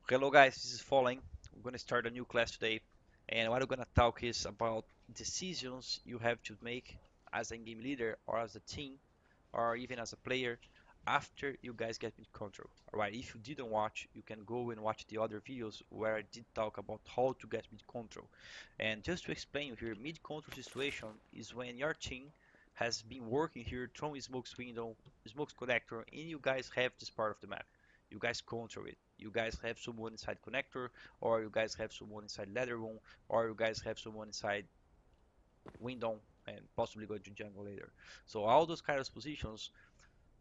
Hello guys, this is Falling. We're going to start a new class today, and what we're going to talk is about decisions you have to make as a game leader or as a team or even as a player after you guys get mid control. Alright, if you didn't watch, you can go and watch the other videos where I did talk about how to get mid control. And just to explain you here, mid control situation is when your team has been working here, throwing smokes window, smokes connector, and you guys have this part of the map. You guys control it. You guys have someone inside connector, or you guys have someone inside ladder room, or you guys have someone inside window and possibly go to jungle later. So all those kind of positions,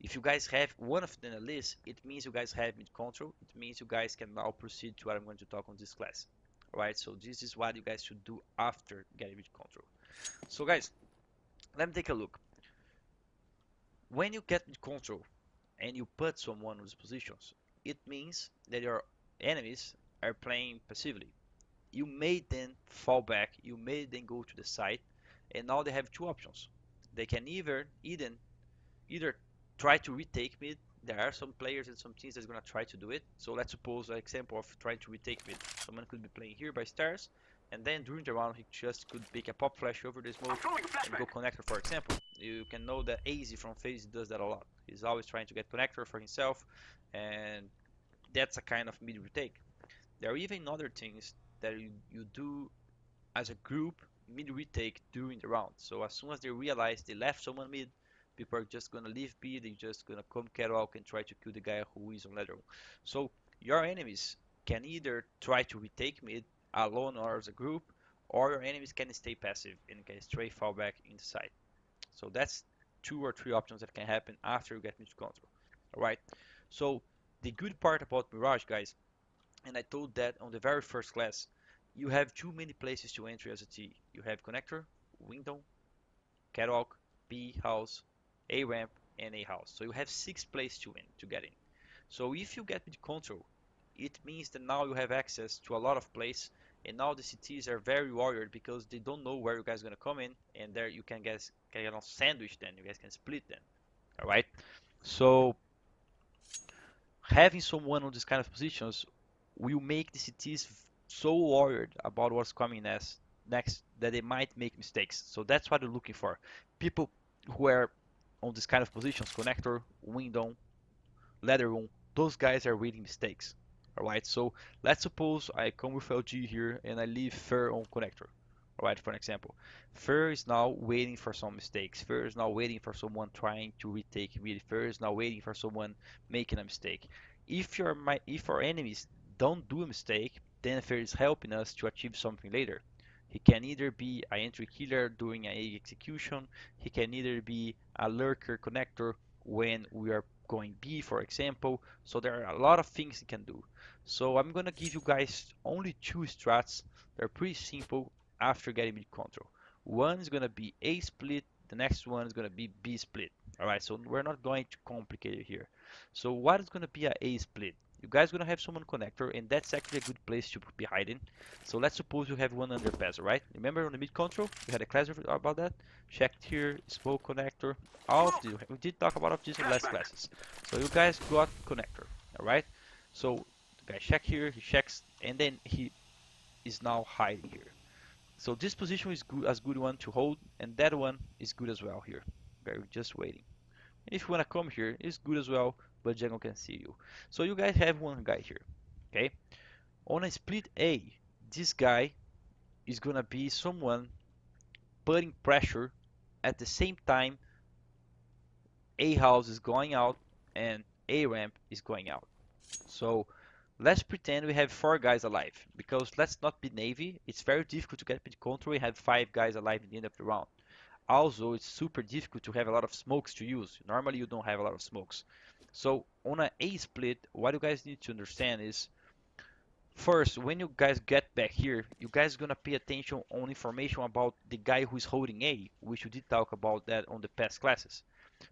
if you guys have one of them at least, it means you guys have mid control. It means you guys can now proceed to what I'm going to talk on this class. Right? So this is what you guys should do after getting mid control. So guys, let me take a look. When you get mid control and you put someone in those positions, it means that your enemies are playing passively. You made them fall back, you made them go to the side, and now they have two options. They can either try to retake mid. There are some players and some teams that's gonna try to do it. So let's suppose an example of trying to retake mid. Someone could be playing here by stairs, and then during the round he just could pick a pop flash over the smoke and go connector, for example. You can know that AZ from FaZe does that a lot. He's always trying to get connector for himself, and that's a kind of mid retake. There are even other things that you do as a group mid retake during the round. So as soon as they realize they left someone mid, people are just gonna leave B, they're just gonna come catwalk and try to kill the guy who is on ladder. So your enemies can either try to retake mid alone or as a group, or your enemies can stay passive and can straight fall back inside. So that's two or three options that can happen after you get mid control. Alright. So the good part about Mirage, guys, and I told that on the very first class, you have too many places to enter as a T. You have connector, window, catwalk, B house, A ramp, and A house. So you have six places to get in. So if you get mid control, it means that now you have access to a lot of places, and now the CTs are very worried because they don't know where you guys are gonna come in, and there you can guys can sandwich them. You guys can split them. All right. So having someone on these kind of positions will make the CTs so worried about what's coming next that they might make mistakes. So that's what they're looking for. People who are on this kind of positions, connector, window, ladder room, those guys are reading mistakes. Alright, so let's suppose I come with LG here and I leave Fer on connector. Alright, for an example. Fer is now waiting for some mistakes. Fer is now waiting for someone trying to retake mid. Fer is now waiting for someone making a mistake. If our enemies don't do a mistake, then Fer is helping us to achieve something later. He can either be an entry killer during an A execution, he can either be a lurker connector when we are going B, for example. So there are a lot of things you can do. So I'm gonna give you guys only two strats. They're pretty simple after getting mid control. One is gonna be A split, the next one is gonna be B split. Alright, so we're not going to complicate it here. So what is gonna be a A split? You guys gonna have someone connector, and that's actually a good place to be hiding. So let's suppose you have one underpass, right? Remember on the mid control, we had a class about that. Checked here, smoke connector, all of this. We did talk about this in last classes. So you guys got connector, all right? So the guy check here, he checks, and then he is now hiding here. So this position is good as good one to hold, and that one is good as well here. Okay, we're just waiting. If you wanna come here, it's good as well, but Jungle can see you. So you guys have one guy here, okay? On a split A, this guy is gonna be someone putting pressure at the same time A house is going out and A ramp is going out. So let's pretend we have four guys alive, because let's not be navy. It's very difficult to get mid control and have five guys alive at the end of the round. Also, it's super difficult to have a lot of smokes to use. Normally, you don't have a lot of smokes. So on an A split, what you guys need to understand is, first, when you guys get back here, you guys gonna pay attention on information about the guy who is holding A, which we did talk about that on the past classes.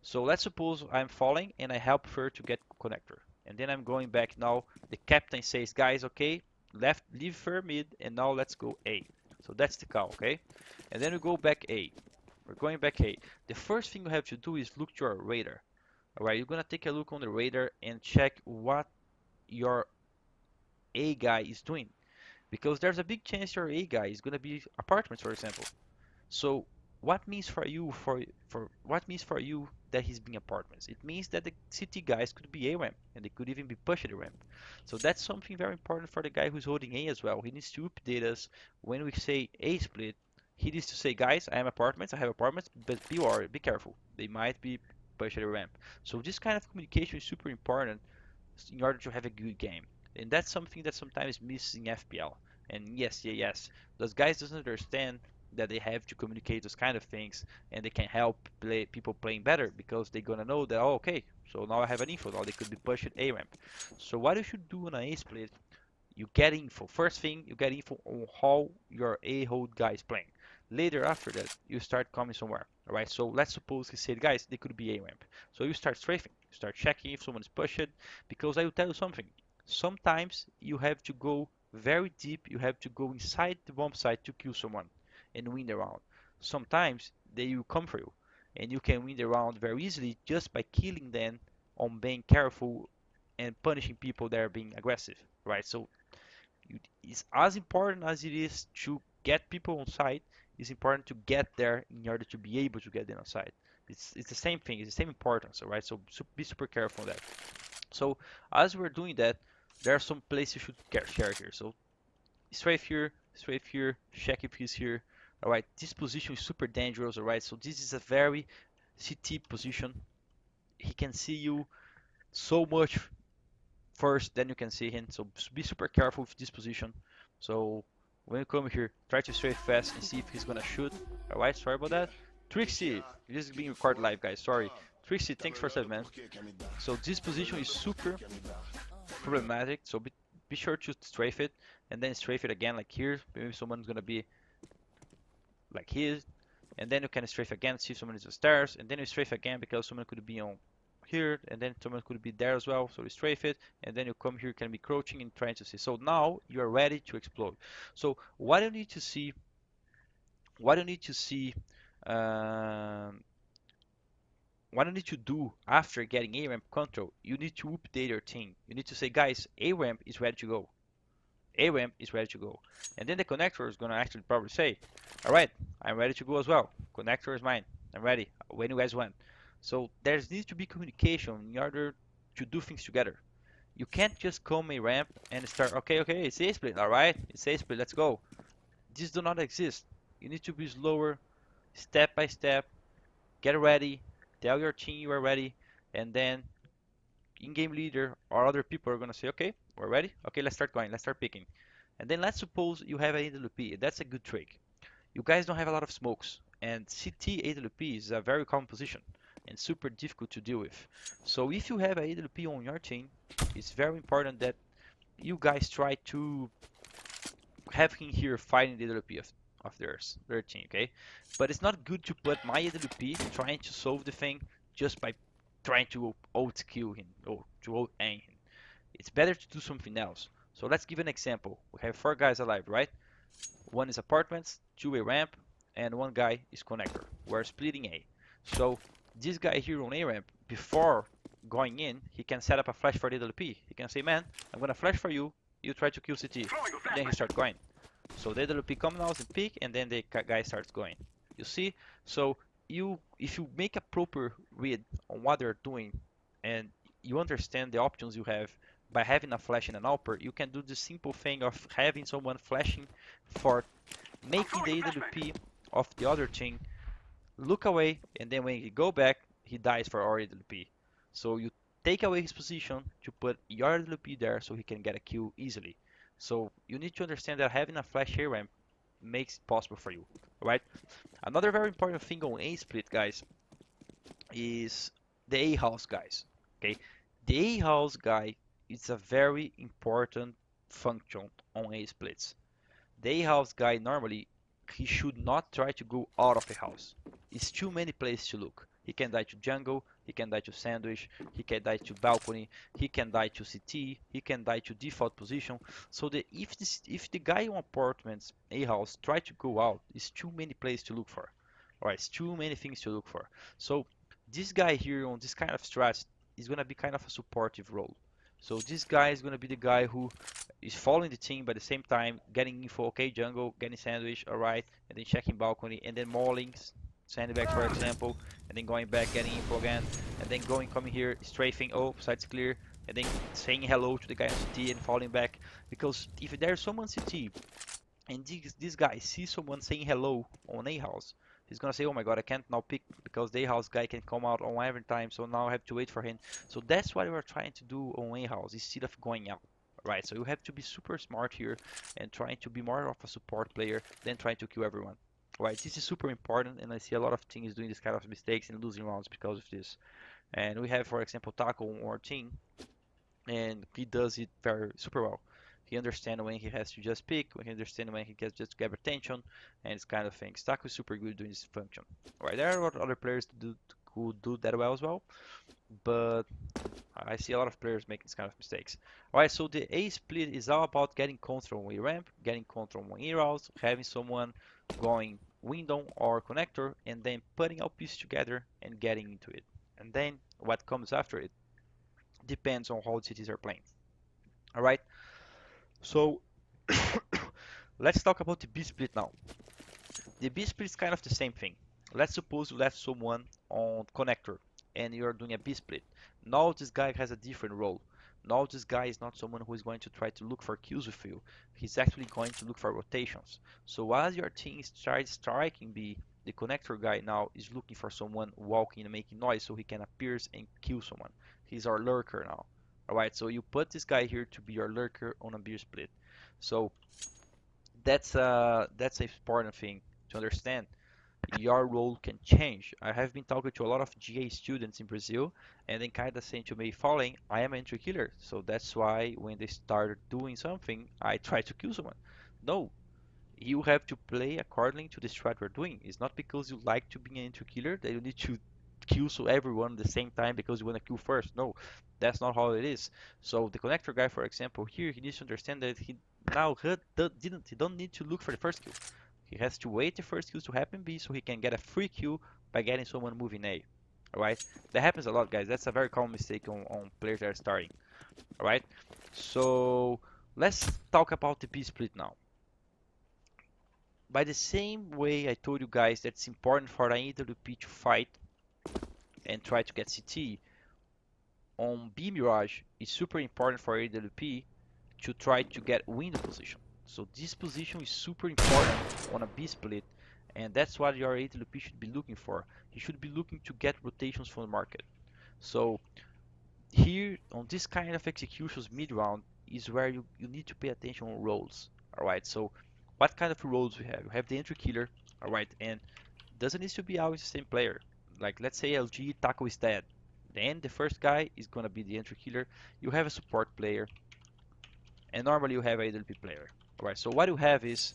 So let's suppose I'm falling and I help her to get connector. And then I'm going back now. The captain says, guys, okay, left, leave her mid, and now let's go A. So that's the call, okay? And then we go back A. We're going back A. The first thing you have to do is look to your radar. Alright, you're gonna take a look on the radar and check what your A guy is doing, because there's a big chance your A guy is gonna be apartments, for example. So what means for you for what means for you that he's being apartments? It means that the city guys could be A ramp and they could even be pushed A ramp. So that's something very important for the guy who's holding A as well. He needs to update us when we say A split. He needs to say, guys, I am apartments, I have apartments, but be careful. They might be pushed A ramp. So this kind of communication is super important in order to have a good game. And that's something that sometimes misses in FPL. And yes, yeah, yes, those guys doesn't understand that they have to communicate those kind of things, and they can help people playing better because they're gonna know that, oh, okay, so now I have an info, now they could be pushed A ramp. So what you should do on an A split, you get info. First thing, you get info on how your A hold guy is playing. Later, after that, you start coming somewhere. All right. So let's suppose he said, guys, they could be A ramp. So you start strafing. You start checking if someone is pushed. Because I will tell you something. Sometimes you have to go very deep. You have to go inside the bomb site to kill someone and win the round. Sometimes they will come for you, and you can win the round very easily just by killing them on being careful and punishing people that are being aggressive. Right. So it's as important as it is to get people on site. It's important to get there in order to be able to get them on site. It's the same thing. It's the same importance, all right? So be super careful on that. So as we're doing that, there are some places you should share here. So strafe here, check if he's here. All right, this position is super dangerous. All right, so this is a very CT position. He can see you so much first, then you can see him. So be super careful with this position. So when you come here, try to strafe fast and see if he's gonna shoot. Alright, sorry about that. Trixie, this is being recorded live, guys. Sorry. Trixie, thanks for sub, man. So this position is super problematic. So be sure to strafe it and then strafe it again, like here. Maybe someone's gonna be like here, and then you can strafe again, see if someone is upstairs, and then you strafe again because someone could be on here, and then someone could be there as well. So you strafe it, and then you come here, you can be crouching and trying to see. So now you are ready to explode. So what you need to see, what you need to see, um, what you need to do after getting A ramp control, you need to update your team. You need to say, guys, A ramp is ready to go. A ramp is ready to go. And then the connector is going to actually probably say, all right, I'm ready to go as well. Connector is mine. I'm ready. When you guys want. So there needs to be communication in order to do things together. You can't just come a ramp and start, okay, it's A split, all right, it's A split, let's go. This do not exist. You need to be slower, step by step, get ready, tell your team you are ready, and then in-game leader or other people are gonna say, okay, we're ready. Okay, let's start going. Let's start picking. And then let's suppose you have an AWP. That's a good trick. You guys don't have a lot of smokes, and CT AWP is a very common position and super difficult to deal with. So if you have a AWP on your team, it's very important that you guys try to have him here fighting the AWP of their team, okay? But it's not good to put my AWP trying to solve the thing just by trying to ult kill him or to ult aim him. It's better to do something else. So let's give an example. We have 4 guys alive, right? One is apartments, 2 a ramp, and 1 guy is connector. We're splitting A. So this guy here on A ramp, before going in, he can set up a flash for the AWP. He can say, man, I'm gonna flash for you, you try to kill CT. And then he starts going. So the AWP comes out and pick, and then the guy starts going. You see? So if you make a proper read on what they're doing, and you understand the options you have by having a flash and an AWPer, you can do the simple thing of having someone flashing for making the AWP of the other team look away, and then when he go back, he dies for our AWP. So you take away his position to put your AWP there so he can get a kill easily. So you need to understand that having a flash here ramp makes it possible for you, right? Another very important thing on A split, guys, is the A house guys. Okay, the A house guy is a very important function on A splits. The A house guy normally he should not try to go out of the house. It's too many places to look. He can die to jungle, he can die to sandwich, he can die to balcony, he can die to CT, he can die to default position. So if the guy on apartments A house try to go out, it's too many places to look for. Alright, it's too many things to look for. So this guy here on this kind of strat is gonna be kind of a supportive role. So this guy is gonna be the guy who is following the team, but at the same time getting info. Okay, jungle, getting sandwich, all right, and then checking balcony, and then mauling sandbags, for example, and then going back, getting info again, and then coming here, strafing. Oh, side's clear, and then saying hello to the guy on CT and falling back. Because if there's someone CT and this guy sees someone saying hello on A house, he's gonna say, "Oh my God, I can't now pick because the A house guy can come out on every time, so now I have to wait for him." So that's what we're trying to do on A house instead of going out, right? So you have to be super smart here and trying to be more of a support player than trying to kill everyone, right? This is super important, and I see a lot of teams doing this kind of mistakes and losing rounds because of this. And we have, for example, Taco on our team, and he does it very super well. He understands when he has to just pick, when he understands when he gets just to grab attention, and it's kind of things. Taco is super good doing this function. Right, there are a lot of other players who do that well as well, but I see a lot of players making this kind of mistakes. Alright, so the A split is all about getting control on a ramp, getting control on E routes, having someone going window or connector, and then putting all pieces together and getting into it. And then what comes after it depends on how the cities are playing. Alright, so let's talk about the B split now. The B split is kind of the same thing. Let's suppose you left someone on connector and you're doing a B split. Now this guy has a different role. Now this guy is not someone who is going to try to look for kills with you. He's actually going to look for rotations. So as your team starts striking B, the connector guy now is looking for someone walking and making noise so he can appear and kill someone. He's our lurker now. Alright, so you put this guy here to be your lurker on a B split. So that's an important thing to understand. Your role can change. I have been talking to a lot of GA students in Brazil, and then kind of saying to me, "Following, I am an entry killer, so that's why when they start doing something, I try to kill someone." No, you have to play according to the strat we're doing. It's not because you like to be an entry killer that you need to kill so everyone at the same time because you want to kill first. No, that's not how it is. So the connector guy, for example, here he needs to understand that he now he don't need to look for the first kill. He has to wait the first kill to happen B so he can get a free kill by getting someone moving A. Alright? That happens a lot, guys. That's a very common mistake on players that are starting. Alright? So let's talk about the B split now. By the same way I told you guys that it's important for the AWP to fight and try to get CT, on B Mirage, it's super important for AWP to try to get window position. So this position is super important on a B split, and that's what your AWP should be looking for. You should be looking to get rotations from the market. So here on this kind of executions mid round is where you need to pay attention on roles. Alright, so what kind of roles we have? We have the entry killer, alright, and doesn't need to be always the same player. Like let's say LG Taco is dead. Then the first guy is gonna be the entry killer. You have a support player, and normally you have a AWP player. Alright, so what you have is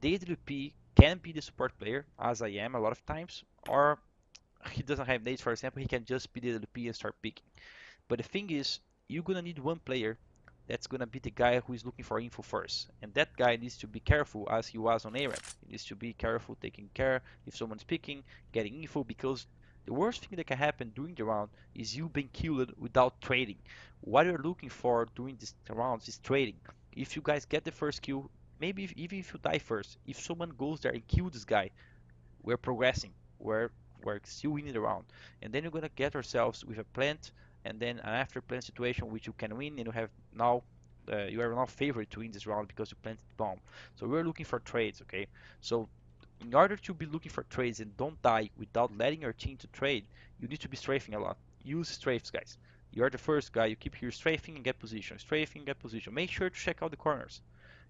the AWP can be the support player, as I am a lot of times, or he doesn't have nades, for example, he can just be the AWP and start picking. But the thing is, you're gonna need one player that's gonna be the guy who is looking for info first. And that guy needs to be careful as he was on ARAM. He needs to be careful taking care if someone's picking, getting info, because the worst thing that can happen during the round is you being killed without trading. What you're looking for during these rounds is trading. If you guys get the first kill, maybe even if you die first, if someone goes there and kills this guy, we're progressing. We're still winning the round. And then you're gonna get ourselves with a plant and then an after plant situation which you can win and you have now you are now favored to win this round because you planted the bomb. So we're looking for trades, okay? So in order to be looking for trades and don't die without letting your team to trade, you need to be strafing a lot. Use strafes, guys. You're the first guy, you keep here strafing and get position, strafing and get position. Make sure to check out the corners.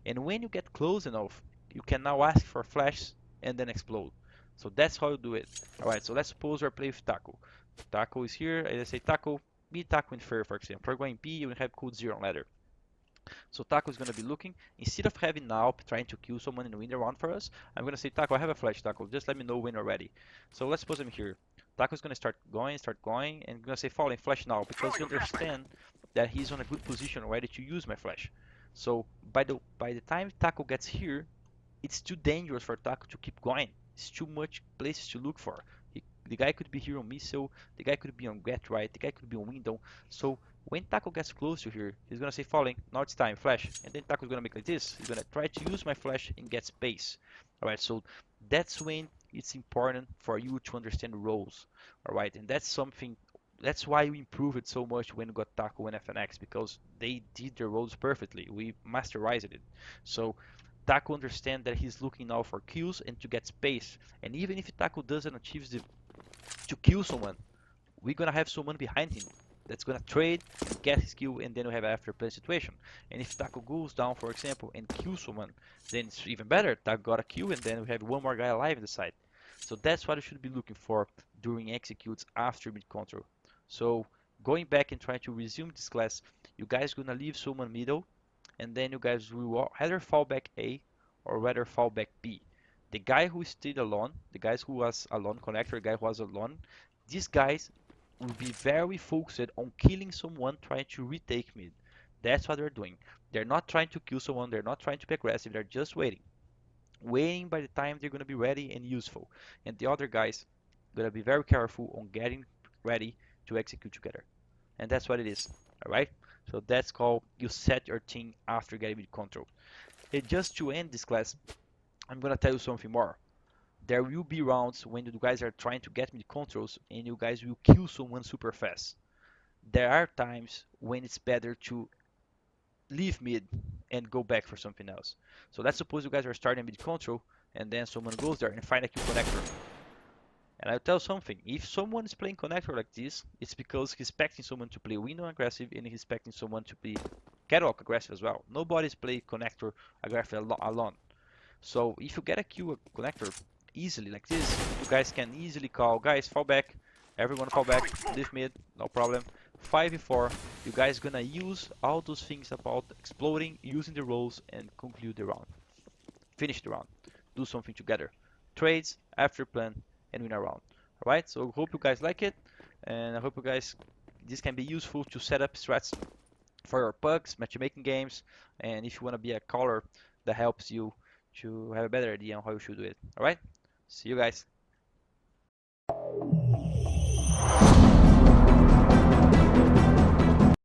And when you get close enough, you can now ask for flash and then explode. So that's how you do it. Alright, so let's suppose we're playing with Taco. Taco is here, and I say Taco, be Taco in fair, for example. We're going B, you will have code 0 on ladder. So Taco is going to be looking, instead of having now trying to kill someone and win the round for us, I'm going to say, Taco, I have a flash, Taco, just let me know when you're ready. So let's suppose I'm here. Taco is going to start going, and I'm going to say, falling flash now, because you understand that he's on a good position ready to use my flash. So by the time Taco gets here, it's too dangerous for Taco to keep going. It's too much places to look for. The guy could be here on missile, the guy could be on get right, the guy could be on window. So When Taco gets close to here, he's gonna say falling, now it's time, flash. And then Taco's gonna make like this. He's gonna try to use my flash and get space. Alright, so that's when it's important for you to understand roles. Alright, and that's why we improved it so much when we got Taco and FNX, because they did their roles perfectly. We masterized it. So Taco understands that he's looking now for kills and to get space. And even if Taco doesn't achieve to kill someone, we're gonna have someone behind him that's gonna trade, get his kill, and then we have after play situation. And if Taco goes down, for example, and kills someone, then it's even better. Taco got a kill, and then we have one more guy alive in the side. So that's what you should be looking for during executes after mid control. So going back and trying to resume this class, you guys gonna leave someone middle, and then you guys will either fall back A or rather fall back B. The guy who stayed alone, the guys who was alone connector, the guy who was alone, these guys will be very focused on killing someone trying to retake mid. That's what they're doing. They're not trying to kill someone, they're not trying to be aggressive, they're just waiting. Waiting by the time they're gonna be ready and useful. And the other guys gonna be very careful on getting ready to execute together. And that's what it is. Alright? So that's called you set your team after getting mid control. And just to end this class, I'm gonna tell you something more. There will be rounds when you guys are trying to get mid controls and you guys will kill someone super fast. There are times when it's better to leave mid and go back for something else. So let's suppose you guys are starting mid control and then someone goes there and find a Q connector. And I'll tell something, if someone is playing connector like this, it's because he's expecting someone to play window aggressive and he's expecting someone to be catwalk aggressive as well. Nobody's play connector aggressive alone. So if you get a Q connector easily like this, you guys can easily call, guys, fall back, everyone fall back, leave mid, no problem. 5v4, you guys gonna use all those things about exploding, using the roles, and conclude the round. Finish the round. Do something together. Trades, after plan, and win a round. Alright, so hope you guys like it, and I hope you guys this can be useful to set up strats for your pugs, matchmaking games, and if you want to be a caller that helps you to have a better idea on how you should do it. Alright? See you guys.